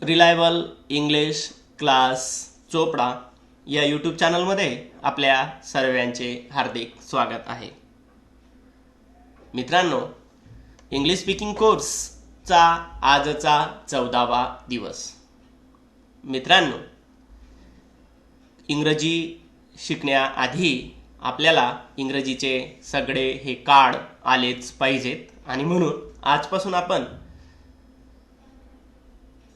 Reliable English class Chopra या YouTube चॅनलमध्ये आपल्या सर्वांचे हार्दिक स्वागत आहे. मित्रांनो, इंग्लिश स्पीकिंग कोर्सचा आजचा 14वा दिवस. मित्रांनो, इंग्रजी शिकण्याआधी आपल्याला इंग्रजीचे सगळे हे कार्ड आलेच पाहिजेत आणि म्हणून आजपासून आपण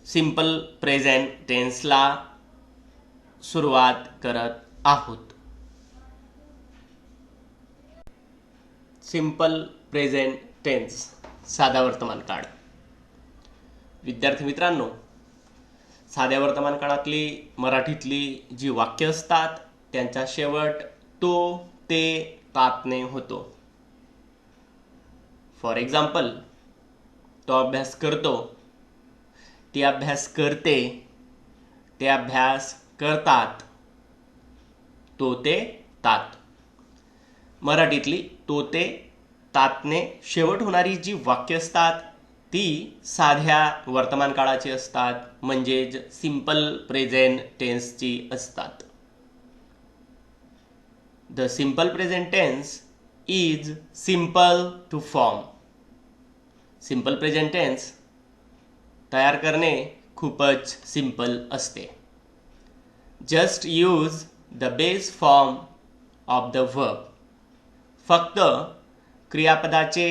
सिंपल प्रेझेंट टेन्सला सुरुवात करत आहोत. सिंपल प्रेझेंट टेन्स साधा वर्तमान काळ. विद्यार्थी मित्रांनो, साध्या वर्तमान काळातली मराठीतली जी वाक्य असतात त्यांचा शेवट तो, ते, तातने होतो. फॉर एक्झाम्पल, तो अभ्यास करतो, ती अभ्यास करते, ते अभ्यास करतात, तो, ते, तात. मराठीतली तो, ते, तातने शेवट होणारी जी वाक्य असतात ती साध्या वर्तमान काळाची असतात, म्हणजेच सिंपल प्रेझेंट टेन्सची असतात. The simple present tense is simple to form. Simple present tense तयार करणे खूपच सिंपल असते. Just use the base form of the verb. फक्त क्रियापदाचे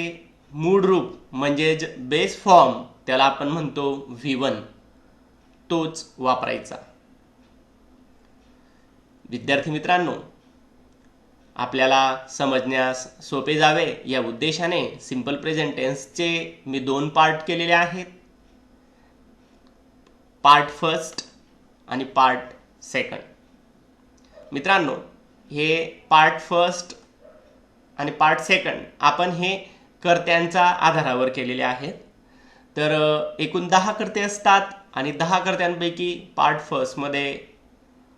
मूळ रूप म्हणजेच बेस फॉर्म, त्याला आपण म्हणतो V1, तोच वापरायचा. विद्यार्थी मित्रांनो, आपल्याला समजण्यास सोपे जावे या उद्देशाने सिंपल प्रेझेंट टेन्सचे मी 2 पार्ट केलेले आहेत. पार्ट फर्स्ट आणि पार्ट सेकंड. मित्रांनो, हे पार्ट फर्स्ट आणि पार्ट सेकंड आपण हे कर्त्यांच्या आधारावर केलेले आहेत. तर एकूण 10 कर्ते असतात आणि 10 कर्त्यांपैकी पार्ट फर्स्टमध्ये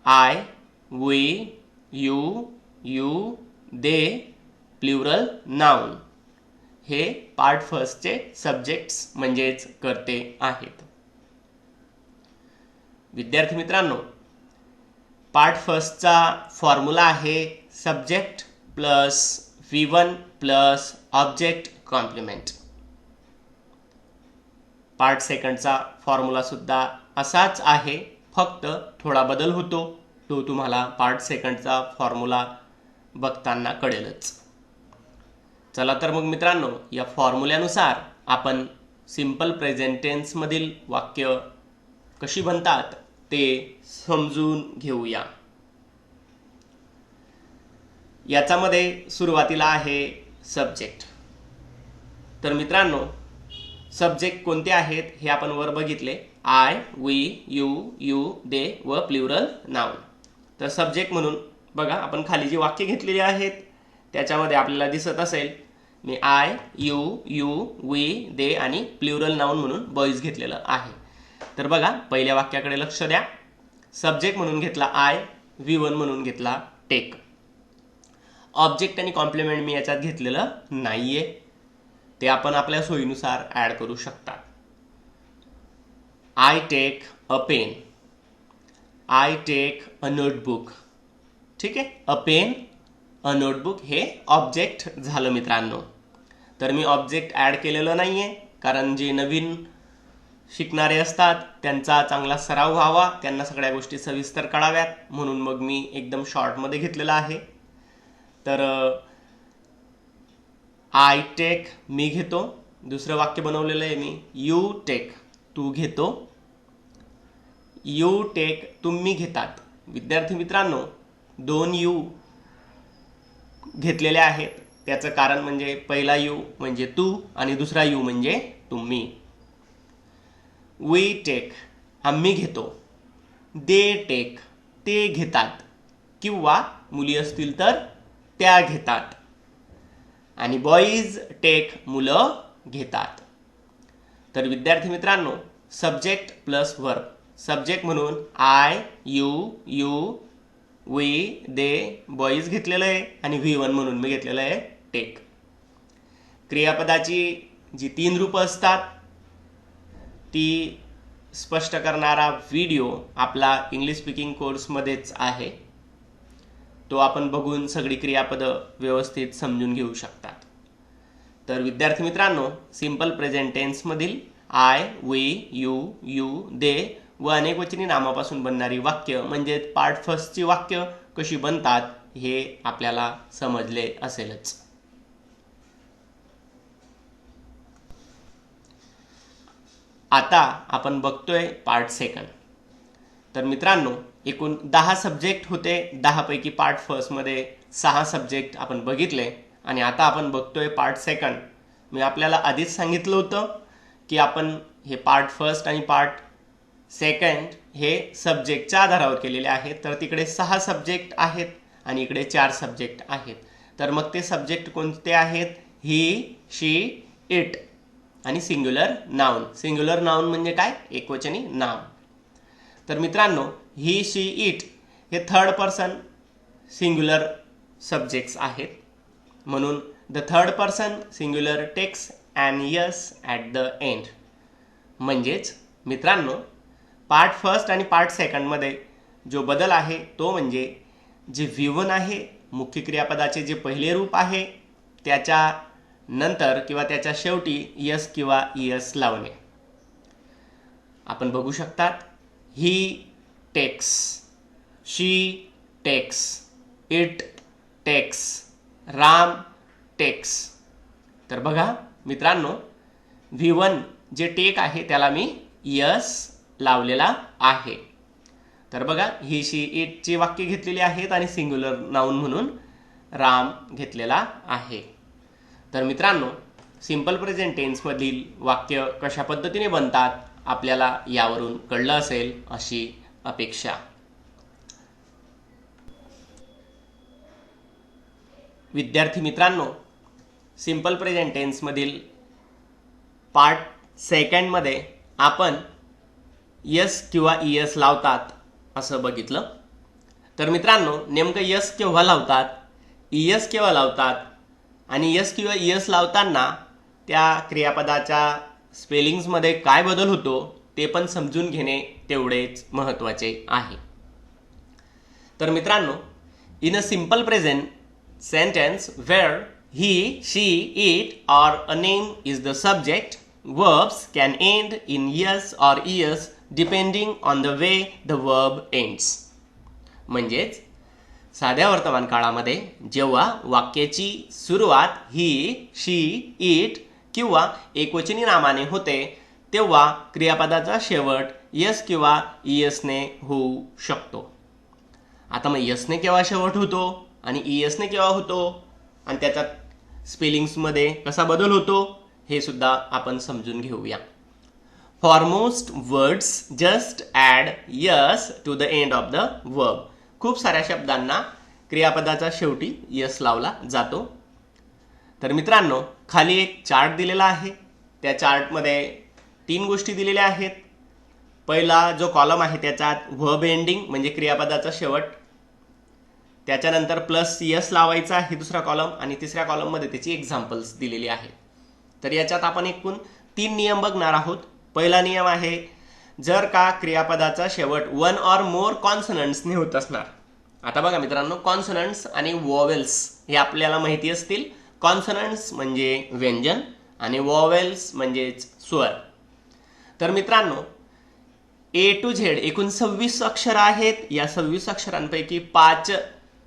I, we, you, they, plural noun हे पार्ट फर्स्टचे सब्जेक्ट्स म्हणजेच कर्ते आहेत. विद्यार्थी मित्रांनो, पार्ट फर्स्टचा फॉर्म्युला आहे subject plus V1 plus object complement. Part सेकंडचा फॉर्म्युला सुद्धा असाच आहे, फक्त थोडा बदल होतो. तो तुम्हाला पार्ट सेकंडचा फॉर्म्युला बघताना कळेलच. चला तर मग मित्रांनो, या फॉर्म्युल्यानुसार आपण सिंपल प्रेझेंट टेन्स मधील वाक्य कशी बनतात ते समजून घेऊया. याच्यामध्ये सुरुवातीला आहे सब्जेक्ट. तर मित्रांनो, सब्जेक्ट कोणते आहेत हे आपण वर बघितले, आय, वी, यू, दे व प्लुरल नाउन. तर सब्जेक्ट म्हणून बघा, आपण खाली जी वाक्य घेतलेली आहेत त्याच्यामध्ये आपल्याला दिसत असेल मी आय, यू, वी, दे आणि प्लुरल नाउन म्हणून बॉईज घेतलेलं आहे. तर बघा, पहिल्या वाक्याकडे लक्ष द्या. सब्जेक्ट म्हणून घेतला आय, V1 म्हणून घेतला टेक. ऑब्जेक्ट आणि कॉम्प्लिमेंट मी याच्यात घेतलेलं नाहीये, ते आपण आपल्या सोयीनुसार ऍड करू शकता. I take a pen, I take a notebook. ठीक आहे, अ पेन, अ नोटबुक हे ऑब्जेक्ट झालं मित्रांनो. तर मी ऑब्जेक्ट ऍड केलेलं नाहीये, कारण जे नवीन शिकणारे असतात त्यांचा चांगला सराव व्हावा, त्यांना सगळ्या गोष्टी सविस्तर कळाव्यात, म्हणून मग मी एकदम शॉर्टमध्ये घेतलेलं आहे. तर आय टेक मी घेतो. दुसरं वाक्य बनवलेलं आहे मी, यू टेक तू घेतो, यू टेक तुम्ही घेतात. विद्यार्थी मित्रांनो, 2 यू घेतलेले आहेत. त्याचं कारण म्हणजे पहिला यू म्हणजे तू आणि दुसरा यू म्हणजे तुम्ही. वी टेक आम्ही घेतो, दे टेक ते घेतात किंवा मुली असतील तर त्या घेतात, आणि बॉईज टेक मुलं घेतात. तर विद्यार्थी मित्रांनो, सब्जेक्ट प्लस वर्ब. सब्जेक्ट म्हणून I, you, we, they boys घेतलेलं आहे आणि V1 म्हणून मी घेतलेलं आहे टेक. क्रियापदाची जी 3 रूपं असतात ती स्पष्ट करणारा व्हिडिओ आपला इंग्लिश स्पीकिंग कोर्समध्येच आहे. तो आपण बघून सगळी क्रियापदं व्यवस्थित समजून घेऊ शकतात. तर विद्यार्थी मित्रांनो, सिंपल प्रेझेंट टेन्समधील आय, वी, यू, दे व अनेकवचनी नामापासून बनणारी वाक्य म्हणजे पार्ट फर्स्टची वाक्य कशी बनतात हे आपल्याला समजले असेलच. आता आपण बघतोय पार्ट सेकंड. तर मित्रांनो, एकूण 10 सब्जेक्ट होते. 10 पैकी पार्ट फर्स्टमध्ये 6 सब्जेक्ट आपण बघितले आणि आता आपण बघतोय पार्ट सेकंड. मी आपल्याला आधीच सांगितलं होतं की आपण हे पार्ट फर्स्ट आणि पार्ट सेकंड हे सब्जेक्टच्या आधारावर केलेले आहेत. तर तिकडे 6 सब्जेक्ट आहेत आणि इकडे 4 सब्जेक्ट आहेत. तर मग ते सब्जेक्ट कोणते आहेत? ही, शी, इट आणि सिंग्युलर नाउन. सिंग्युलर नाउन म्हणजे काय? एकवचनी नाम. तर मित्रांनो, ही, शी, इट हे थर्ड पर्सन सिंग्युलर सब्जेक्ट्स आहेत. म्हणून the third person singular takes an es at the end. म्हणजेच मित्रांनो, पार्ट फर्स्ट आणि पार्ट सेकंडमध्ये जो बदल आहे तो म्हणजे जे V1 आहे, मुख्य क्रियापदाचे जे पहिले रूप आहे, त्याच्या नंतर किंवा त्याच्या शेवटी यस किंवा ईएस लावणे. आपण बघू शकतात, he takes, she takes, it takes, Ram takes. तर बघा मित्रांनो, V1 जे टेक आहे त्याला मी यस लावलेला आहे. तर बघा, ही, शी, इटची वाक्य घेतलेली आहेत आणि सिंग्युलर नाउन म्हणून राम घेतलेला आहे. तर मित्रांनो, सिंपल प्रेझेंट टेन्समधील वाक्य कशा पद्धतीने बनतात आपल्याला यावरून कळलं असेल अशी अपेक्षा. विद्यार्थी मित्रांनो, सिंपल प्रेझेंट टेन्समधील पार्ट सेकंडमध्ये आपण यस किंवा ईएस लावतात असं बघितलं. तर मित्रांनो, नेमकं यस केव्हा लावतात, ईएस केव्हा लावतात आणि यस किंवा ईएस लावताना त्या क्रियापदाच्या स्पेलिंग्समध्ये काय बदल होतो ते पण समजून घेणे तेवढेच महत्त्वाचे आहे. तर मित्रांनो, in a simple present sentence where he, she, it or a name is the subject, verbs can end in yes or es depending on the way the verb ends. म्हणजेच साध्या वर्तमान काळामध्ये जेव्हा वाक्याची सुरुवात ही, शी, इट किंवा एकवचनी नामाने होते तेव्हा क्रियापदाचा शेवट यस किंवा ईएसने होऊ शकतो. आता मग यसने केव्हा शेवट होतो आणि ईएसने केव्हा होतो आणि त्याचा स्पेलिंग्समध्ये कसा बदल होतो हे सुद्धा आपण समजून घेऊया. For most words just add es to the end of the verb. खूप साऱ्या शब्दांना क्रियापदाचा शेवटी यस लावला जातो. तर मित्रांनो, खाली एक चार्ट दिलेला आहे. त्या चार्टमध्ये 3 गोष्टी दिलेल्या आहेत. पहिला जो कॉलम आहे त्याच्यात वर्ब एंडिंग म्हणजे क्रियापदाचा शेवट, त्याच्यानंतर प्लस यस लावायचा हे दुसरा कॉलम आणि तिसऱ्या कॉलममध्ये त्याची एक्झाम्पल्स दिलेली आहेत. तर याच्यात आपण एकूण 3 नियम बघणार आहोत. पहिला नियम आहे, जर का क्रियापदाचा शेवट 1 or more कॉन्सनंट्सने होत असणार. आता बघा मित्रांनो, कॉन्सनंट्स आणि वॉवेल्स हे आपल्याला माहिती असतील. कॉन्सनंट्स म्हणजे व्यंजन आणि वॉवेल्स म्हणजेच स्वर. तर मित्रांनो, A to Z एकूण 26 अक्षर आहेत. या 26 अक्षरांपैकी 5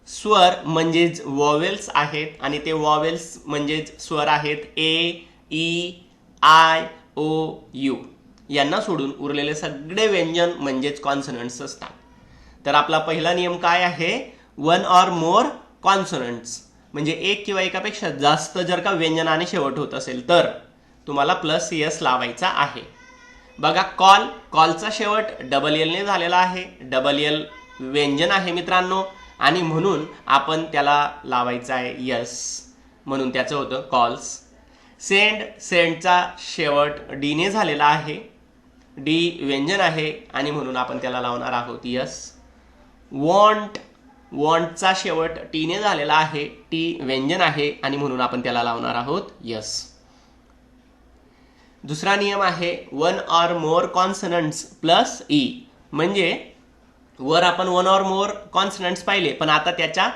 स्वर म्हणजेच वॉवेल्स आहेत आणि ते वॉवेल्स म्हणजेच स्वर आहेत ए, ई, आय, ओ, यू. यांना सोडून उरलेले सगळे व्यंजन म्हणजेच कॉन्सनंट्स असतात. तर आपला पहिला नियम काय आहे? 1 or more कॉन्सनंट्स म्हणजे एक किंवा एकापेक्षा जास्त जर का व्यंजनाने शेवट होत असेल तर तुम्हाला प्लस यस लावायचा आहे. बघा, कॉलचा शेवट डबल एलने झालेला आहे. डबल एल व्यंजन आहे मित्रांनो आणि म्हणून आपण त्याला लावायचा आहे यस, म्हणून त्याचं होतं कॉल्स. सेंडचा शेवट डीने झालेला आहे. डी व्यंजन आहे आणि म्हणून आपण त्याला लावणार आहोत यस. वॉन्टचा शेवट टीने झालेला आहे. टी व्यंजन आहे आणि म्हणून आपण त्याला लावणार आहोत यस. दुसरा नियम आहे one or more consonants plus E. म्हणजे वर आपण वन ऑर मोर कॉन्सनंट्स पाहिले, पण आता त्याच्या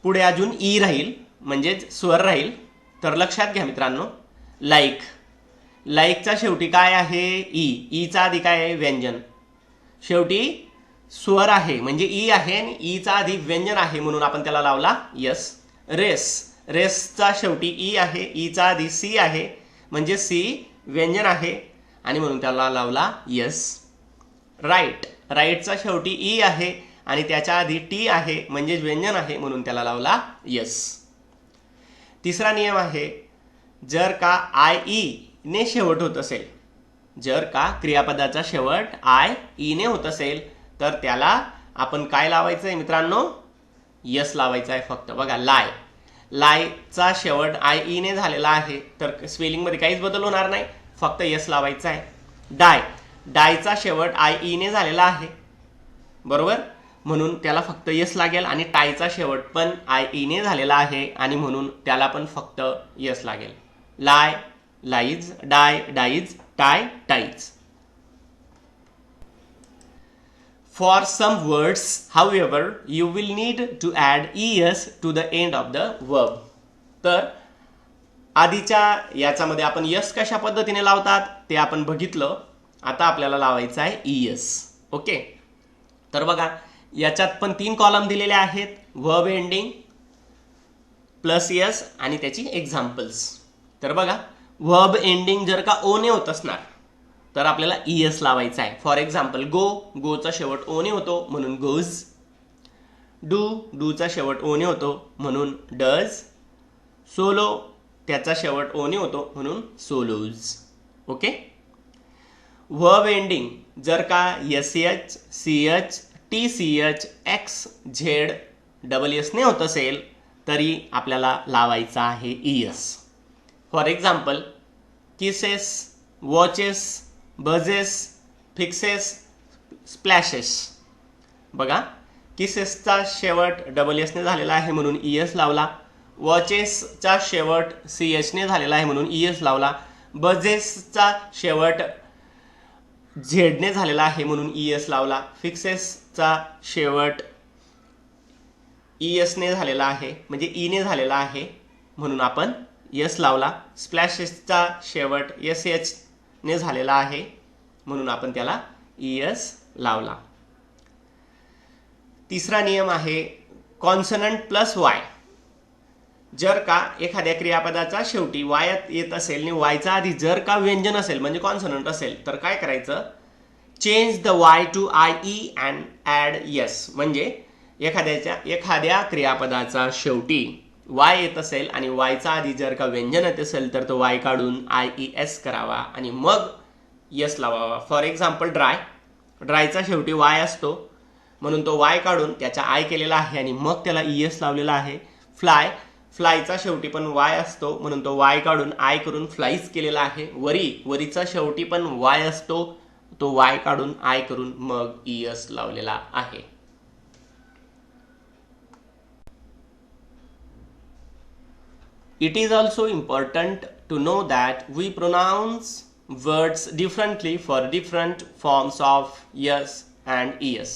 पुढे अजून ई राहील, म्हणजेच स्वर राहील. तर लक्षात घ्या मित्रांनो, लाईक, लाईकचा शेवटी काय आहे? ई. ईचा आधी काय आहे? व्यंजन. शेवटी स्वर आहे म्हणजे ई आहे आणि ईचा आधी व्यंजन आहे म्हणून आपण त्याला लावला यस. रेस, रेसचा शेवटी ई आहे, ईचा आधी सी आहे म्हणजे सी व्यंजन आहे आणि म्हणून त्याला लावला यस. राईट, राईटचा शेवटी ई आहे आणि त्याच्या आधी टी आहे म्हणजे व्यंजन आहे म्हणून त्याला लावला यस. तिसरा नियम आहे जर का आय ई ने शेवट होत असेल, जर का क्रियापदाचा शेवट आय ई ने होत असेल तर त्याला आपण काय लावायचं आहे मित्रांनो? यस लावायचं आहे फक्त. बघा लाय, लायचा शेवट आय ई ने झालेला आहे तर स्पेलिंगमध्ये काहीच बदल होणार नाही, फक्त यस लावायचा आहे. डाय, डायचा शेवट आय ई ने झालेला आहे बरोबर, म्हणून त्याला फक्त यस लागेल. आणि टायचा शेवट पण आय ई ने झालेला आहे आणि म्हणून त्याला पण फक्त यस लागेल. Lie, lies, die, dies, tie, ties. For some words, however, you will need to add es to the end of the verb. तर आधीच्या याच्यामध्ये आपण यस कशा पद्धतीने लावतात ते आपण बघितलं. आता आपल्याला लावायचं आहे es. ओके, तर बघा याच्यात पण 3 कॉलम दिलेले आहेत, वर्ब एंडिंग प्लस यस आणि त्याची एक्झाम्पल्स. तर बघा वर्ब एंडिंग जर का ओ ने होत असणार तर आपल्याला es लावायचा आहे. फॉर एक्झाम्पल गो, गोचा शेवट ओ ने होतो म्हणून गोज. डू, डूचा शेवट ओ ने होतो म्हणून डज. सोलो, त्याचा शेवट ओ ने होतो म्हणून सोलोज. ओके. वर्ब एंडिंग जर का S H, C H, T C H, X, Z, double S ने होत असेल तरी आपल्याला लावायचा आहे es. For example kisses, watches, budges, fixes, splashes. बघा किसेसचा शेवट डबल एस ने झालेला आहे म्हणून es लावला. वॉचेसचा शेवट सी एच ने झालेला आहे म्हणून es लावला. बजेसचा शेवट झेड ने झालेला आहे म्हणून es लावला. फिक्सेसचा शेवट es ने झालेला आहे म्हणजे ई ने झालेला आहे म्हणून आपण यस लावला. स्प्लॅशेसचा शेवट एस एच ने झालेला आहे म्हणून आपण त्याला es लावला. तिसरा नियम आहे कॉन्सनंट प्लस वाय. जर का एखाद्या क्रियापदाचा शेवटी वाय येत असेल आणि वायचा आधी जर का व्यंजन असेल म्हणजे कॉन्सनंट असेल तर काय करायचं? Change the Y to I E and add es. म्हणजे एखाद्या क्रियापदाचा शेवटी वाय येत असेल आणि वायचा आधी जर का व्यंजन येत असेल तर तो वाय काढून आय ई एस करावा आणि मग यस लावावा. फॉर एक्झाम्पल ड्राय, ड्रायचा शेवटी वाय असतो म्हणून तो वाय काढून त्याचा आय केलेला आहे आणि मग त्याला es लावलेला आहे. फ्लाय, फ्लायचा शेवटी पण वाय असतो म्हणून तो वाय काढून आय करून फ्लाईज केलेला आहे. वरी, वरीचा शेवटी पण वाय असतो, तो वाय काढून आय करून मग es लावलेला आहे. It is also important to know that we pronounce words differently for different forms of yes and es.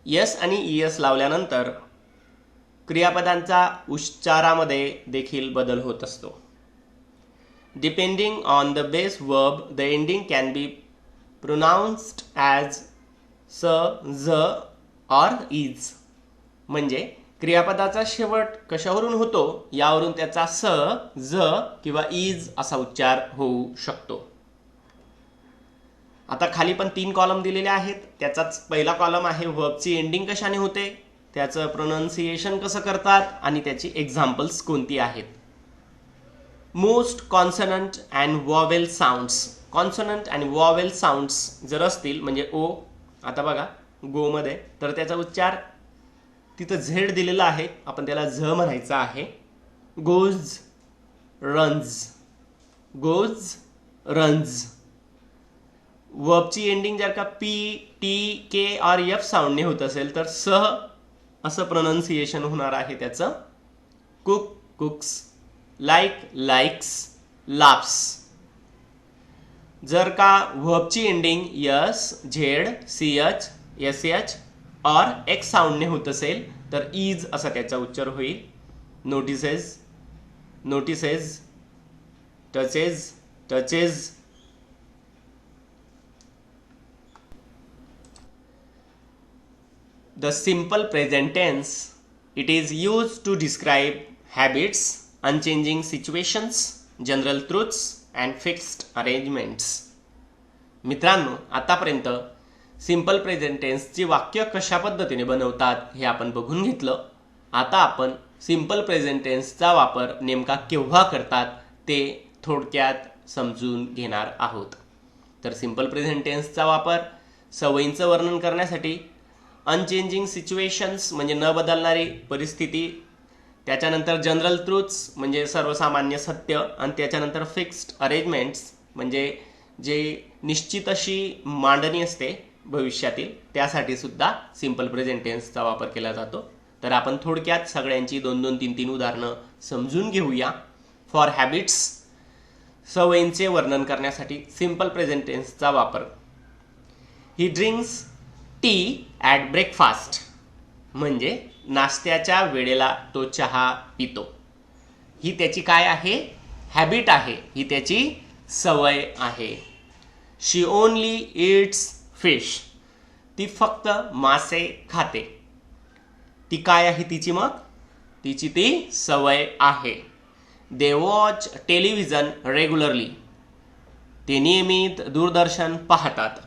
yes आणि es लावल्यानंतर क्रियापदांचा उच्चारामध्ये देखील बदल होत असतो. Depending on the base verb, the ending can be pronounced as s, z or is. म्हणजे क्रियापदाचा शेवट कशावरून होतो यावरून त्याचा स, ज किंवा इज असा उच्चार होऊ शकतो. आता खाली पण 3 कॉलम दिलेले आहेत. त्याचाच पहिला कॉलम आहे वर्बची एंडिंग कशाने होते, त्याचं प्रोनाउन्सिएशन कसं करतात आणि त्याची एक्झाम्पल्स कोणती आहेत. Most consonant and vowel sounds. Consonant आणि वॉवेल साऊंड्स जर असतील म्हणजे ओ, आता बघा गो मध्ये तर त्याचा उच्चार तिथं झेड दिलेला आहे, आपण त्याला झ म्हणायचं आहे. Goes, runs, goes, runs. वर्बची एंडिंग जर का पी, टी, के और एफ साऊंडने होत असेल तर स असं प्रोनाउन्सिएशन होणार आहे त्याचं. Cook, cooks, like, likes, laps. जर का व्हर्बची ending S, Z, C H, S H और एक्स साऊंडने होत असेल तर इज असा त्याचा उच्चार होईल. Notices, notices, touches, touches. The simple present tense, it is used to describe habits, unchanging situations, general truths and fixed arrangements. मित्रांनो, आतापर्यंत सिंपल प्रेझेंट टेन्सची वाक्य कशा पद्धतीने बनवतात हे आपण बघून घेतलं. आता आपण सिंपल प्रेझेंट टेन्सचा वापर नेमका केव्हा करतात ते थोडक्यात समजून घेणार आहोत. तर सिंपल प्रेझेंट टेन्सचा वापर सवयींचं वर्णन करण्यासाठी, अनचेंजिंग सिच्युएशन्स म्हणजे न बदलणारी परिस्थिती, त्याच्यानंतर जनरल ट्रूथ्स म्हणजे सर्वसामान्य सत्य, आणि त्याच्यानंतर फिक्स्ड अरेंजमेंट्स म्हणजे जे निश्चित अशी मांडणी असते भविष्यातील, त्यासाठी सुद्धा सिंपल प्रेझेंट टेन्सचा वापर केला जातो. तर आपण थोडक्यात सगळ्यांची 2-2, 3-3 उदाहरणं समजून घेऊया. फॉर हॅबिट्स, सवयींचे वर्णन करण्यासाठी सिंपल प्रेझेंट टेन्सचा वापर. ही ड्रिंक्स टी ॲट ब्रेकफास्ट म्हणजे नाश्त्याच्या वेळेला तो चहा पितो. ही त्याची काय आहे? हॅबिट आहे, ही त्याची सवय आहे. शी ओनली इट्स फिश, ती फक्त मासे खाते. ती काय आहे तिची मग? तिची ती सवय आहे. दे वॉच टेलिव्हिजन रेग्युलरली, ते नियमित दूरदर्शन पाहतात.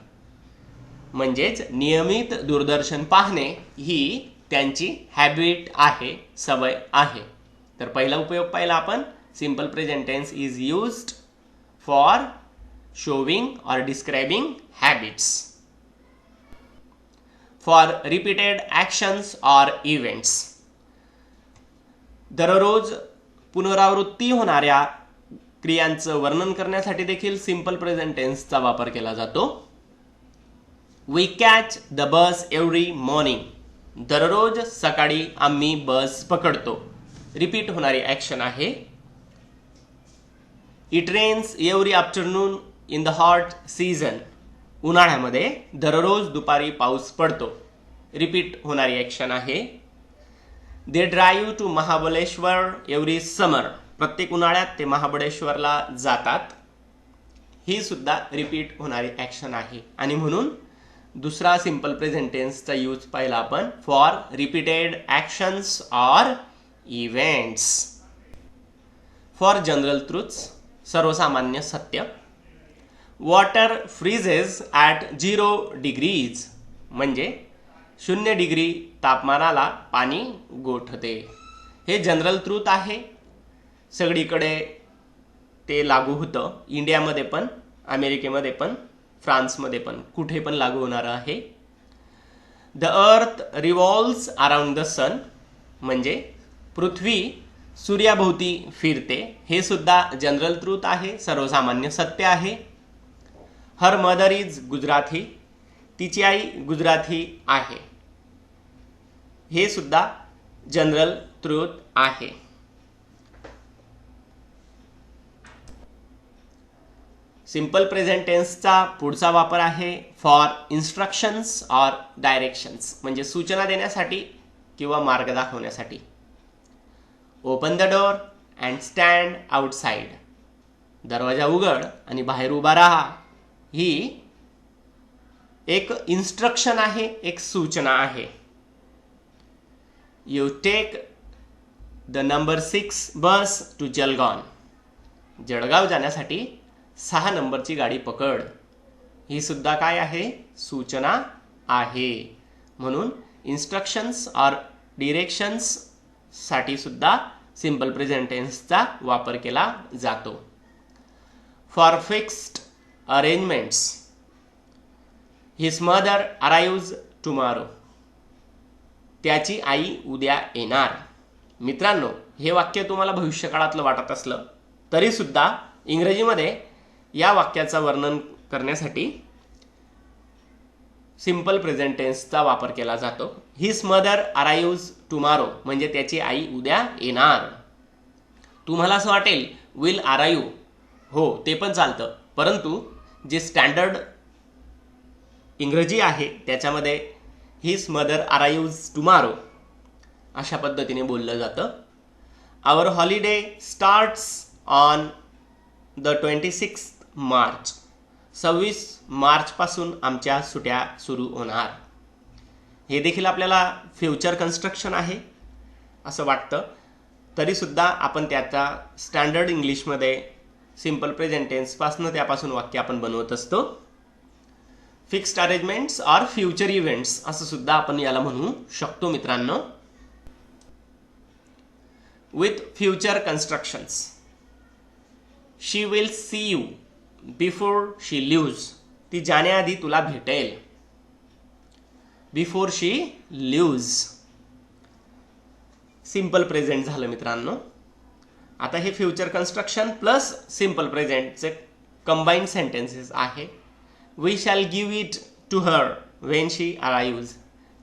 म्हणजेच नियमित दूरदर्शन पाहणे ही त्यांची हॅबिट आहे, सवय आहे. तर पहिला उपयोग पाहिला आपण, simple present tense is used for showing और describing habits. For repeated actions और इव्हेंट्स, दररोज पुनरावृत्ती होणाऱ्या क्रियांचं वर्णन करण्यासाठी देखील सिंपल प्रेझेंट टेन्सचा वापर केला जातो. We catch the bus every morning, दररोज सकाळी आम्ही बस पकडतो. रिपीट होणारी ॲक्शन आहे. It rains every afternoon in the hot season, उन्हाळ्यामध्ये दररोज दुपारी पाऊस पडतो. रिपीट होणारी ॲक्शन आहे. They drive to Mahabaleshwar every summer, प्रत्येक उन्हाळ्यात ते महाबळेश्वरला जातात. ही सुद्धा रिपीट होणारी ॲक्शन आहे. आणि म्हणून दुसरा सिंपल प्रेझेंट टेन्सचा यूज पाहिला आपण, for repeated actions or events. For general truths, सर्वसामान्य सत्य. वॉटर फ्रीजेस ॲट 0 degrees, म्हणजे 0 डिग्री तापमानाला पाणी गोठते. हे जनरल ट्रूथ आहे, सगळीकडे ते लागू होतं. इंडियामध्ये पण, अमेरिकेमध्ये पण, फ्रान्समध्ये पण, कुठे पण लागू होणार आहे. The earth revolves around the सन, म्हणजे पृथ्वी सूर्याभोवती फिरते. हे सुद्धा जनरल ट्रूथ आहे, सर्वसामान्य सत्य आहे. हर मदर इज गुजराती, तिची आई गुजराती आहे. हे सुद्धा जनरल ट्रूथ आहे. सिंपल प्रेझेंट टेन्सचा पुढचा वापर आहे फॉर इन्स्ट्रक्शन्स ऑर डायरेक्शन्स, म्हणजे सूचना देण्यासाठी किंवा मार्ग दाखवण्यासाठी. Open the door and stand outside, दरवाजा उघड आणि बाहेर उभा राहा. ही एक इन्स्ट्रक्शन आहे, एक सूचना आहे. You take the number 6 bus to Jalgaon, Jalgaon जाण्यासाठी 6 नंबरची गाडी पकड. ही सुद्धा काय आहे? सूचना आहे. म्हणून इन्स्ट्रक्शन्स ऑर डिरेक्शन्स साठी सुद्धा सिंपल प्रेझेंट टेन्सचा वापर केला जातो. For fixed arrangements, his mother arrives tomorrow, त्याची आई उद्या येणार. मित्रांनो, हे वाक्य तुम्हाला भविष्यकाळातलं वाटत असलं तरी सुद्धा इंग्रजीमध्ये या वाक्याचं वर्णन करण्यासाठी सिंपल प्रेझेंट टेन्सचा वापर केला जातो. हिज मदर अराइव्ज टुमॉरो म्हणजे त्याची आई उद्या येणार. तुम्हाला असं वाटेल विल अराइव्ह, हो ते पण चालतं, परंतु जे स्टँडर्ड इंग्रजी आहे त्याच्यामध्ये हिज मदर अराइव्ज टुमारो अशा पद्धतीने बोललं जातं. Our holiday starts on the 26 March. 26 मार्चपासून आमच्या सुट्या सुरू होणार. हे देखील आपल्याला फ्युचर कन्स्ट्रक्शन आहे असं वाटतं, तरीसुद्धा आपण त्याचा स्टँडर्ड इंग्लिशमध्ये सिम्पल प्रेझेंट टेन्सपासून त्यापासून वाक्य आपण बनवत असतो. Fixed arrangements or future events असं सुद्धा आपण याला म्हणू शकतो मित्रांनो. With future constructions. She will see you before she leaves. ती जाण्याआधी तुला भेटेल. Before she leaves simple present झालं मित्रांनो. आता हे फ्युचर कन्स्ट्रक्शन प्लस सिम्पल प्रेझेंटचे कंबाईंड सेंटेन्सेस आहे. We shall give it to her when she arrives.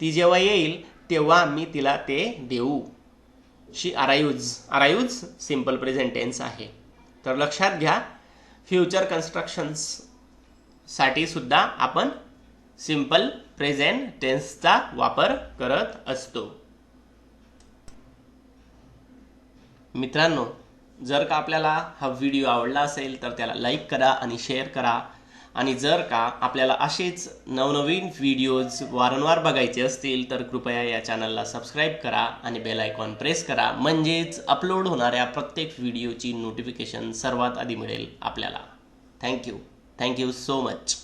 ती जेव्हा येईल तेव्हा मी तिला ते देऊ. She arrives. Arrives simple present tense आहे. तर लक्षात घ्या, फ्युचर कन्स्ट्रक्शन्स साठी सुद्धा आपण सिम्पल प्रेझेंट टेन्सचा वापर करत असतो. मित्रांनो, जर का आपल्याला हा व्हिडिओ आवडला असेल तर त्याला लाईक करा आणि शेअर करा. आणि जर का आपल्याला असेच नवनवीन व्हिडिओज वारंवार बघायचे असतील तर कृपया या चॅनलला सबस्क्राईब करा आणि बेल आयकॉन प्रेस करा. म्हणजेच अपलोड होणाऱ्या प्रत्येक व्हिडिओची नोटिफिकेशन सर्वात आधी मिळेल आपल्याला. Thank you so much.